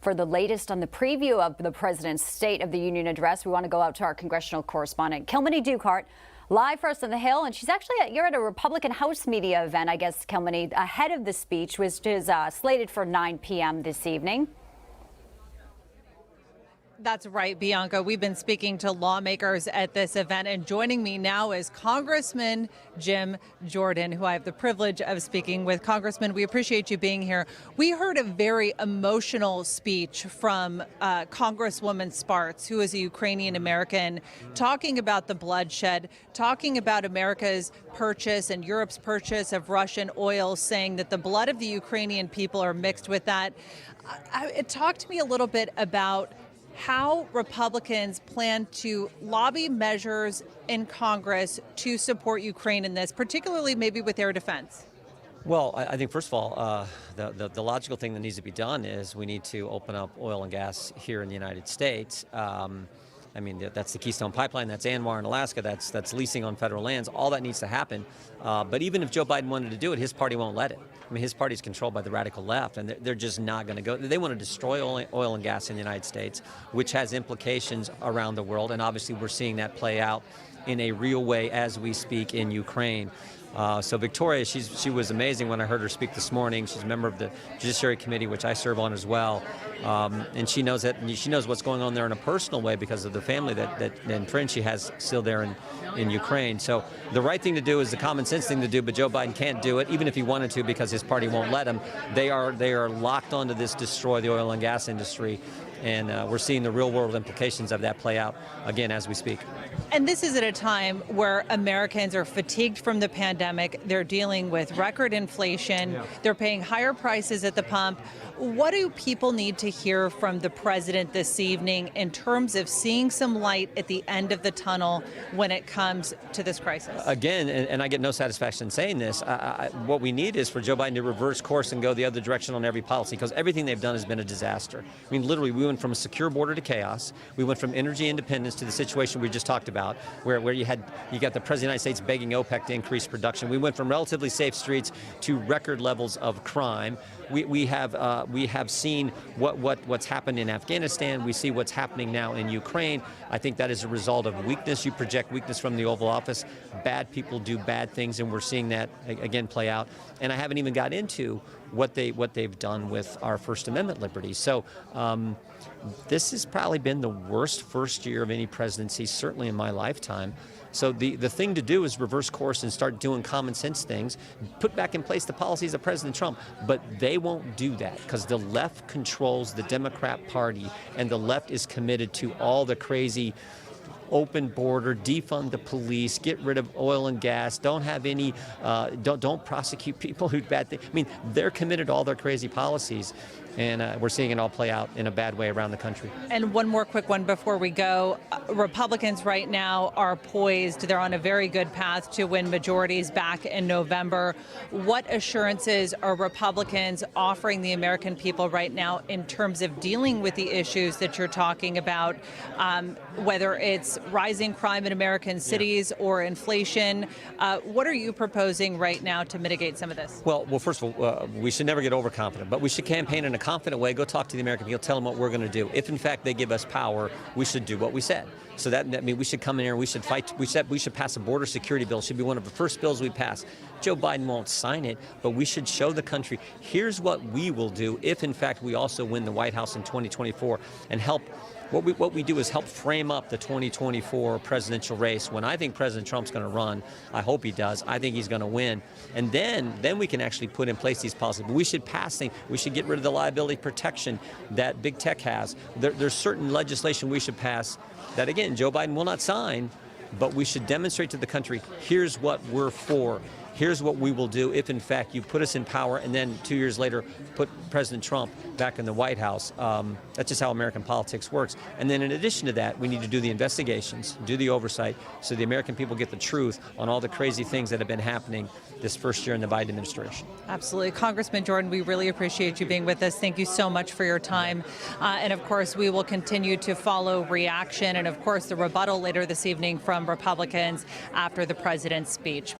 For the latest on the preview of the president's State of the Union address, we want to go out to our congressional correspondent, Kilmany Dukehart, live for us on the Hill. And she's actually you're at a Republican House media event, I guess, Kilmany, ahead of the speech, which is slated for 9 p.m. this evening. That's right, Bianca. We've been speaking to lawmakers at this event, and joining me now is Congressman Jim Jordan, who I have the privilege of speaking with. Congressman, we appreciate you being here. We heard a very emotional speech from Congresswoman Spartz, who is a Ukrainian American, talking about the bloodshed, talking about America's purchase and Europe's purchase of Russian oil, saying that the blood of the Ukrainian people are mixed with that. Talk to me a little bit about how Republicans plan to lobby measures in Congress to support Ukraine in this, particularly maybe with air defense. Well, I think, first of all, the logical thing that needs to be done is we need to open up oil and gas here in the United States. I mean, that's the Keystone Pipeline, that's ANWR in Alaska, that's leasing on federal lands. All that needs to happen. But even if Joe Biden wanted to do it, his party won't let it. I mean, his party is controlled by the radical left, and they're just not going to go. They want to destroy oil and gas in the United States, which has implications around the world. And obviously, we're seeing that play out in a real way as we speak in Ukraine. So Victoria, she was amazing when I heard her speak this morning. She's a member of the Judiciary Committee, which I serve on as well. And she knows that, and she knows what's going on there in a personal way because of the family and friends she has still there in Ukraine. So the right thing to do is the common sense thing to do, but Joe Biden can't do it, even if he wanted to, because his party won't let him. They are locked onto this destroy the oil and gas industry. And we're seeing the real world implications of that play out again as we speak. And this is at a time where Americans are fatigued from the pandemic. They're dealing with record inflation. Yeah. They're paying higher prices at the pump. What do people need to hear from the president this evening in terms of seeing some light at the end of the tunnel when it comes to this crisis? Again, and I get no satisfaction in saying this, what we need is for Joe Biden to reverse course and go the other direction on every policy, because everything they've done has been a disaster. I mean, literally, we went from a secure border to chaos. We went from energy independence to the situation we just talked about, where you got the President of the United States begging OPEC to increase production. We went from relatively safe streets to record levels of crime. We have seen what's happened in Afghanistan. We see what's happening now in Ukraine. I think that is a result of weakness. You project weakness from the Oval Office. Bad people do bad things, and we're seeing that again play out. And I haven't even got into what they've done with our First Amendment liberties. So this has probably been the worst first year of any presidency, certainly in my lifetime. So the thing to do is reverse course and start doing common sense things, put back in place the policies of President Trump. But they won't do that because the left controls the Democrat Party, and the left is committed to all the crazy open border, defund the police, get rid of oil and gas, don't have any, don't prosecute people who do bad things. I mean, they're committed to all their crazy policies. And we're seeing it all play out in a bad way around the country. And one more quick one before we go. Republicans right now are poised. They're on a very good path to win majorities back in November. What assurances are Republicans offering the American people right now in terms of dealing with the issues that you're talking about, whether it's rising crime in American cities or inflation? What are you proposing right now to mitigate some of this? Well, first of all, we should never get overconfident, but we should campaign in a confident way, go talk to the American people, tell them what we're going to do. If in fact they give us power, we should do what we said. So that means we should come in here, we should fight, we should pass a border security bill. It should be one of the first bills we pass. Joe Biden won't sign it, but we should show the country, here's what we will do if in fact we also win the White House in 2024 and help. What we do is help frame up the 2024 presidential race. When I think President Trump's going to run, I hope he does. I think he's going to win. And then we can actually put in place these policies. But we should pass things. We should get rid of the liability protection that big tech has. There's certain legislation we should pass that, again, Joe Biden will not sign, but we should demonstrate to the country, here's what we're for. Here's what we will do if, in fact, you put us in power and then 2 years later put President Trump back in the White House. That's just how American politics works. And then in addition to that, we need to do the investigations, do the oversight, so the American people get the truth on all the crazy things that have been happening this first year in the Biden administration. Absolutely. Congressman Jordan, we really appreciate you being with us. Thank you so much for your time. And of course, we will continue to follow reaction and, of course, the rebuttal later this evening from Republicans after the president's speech.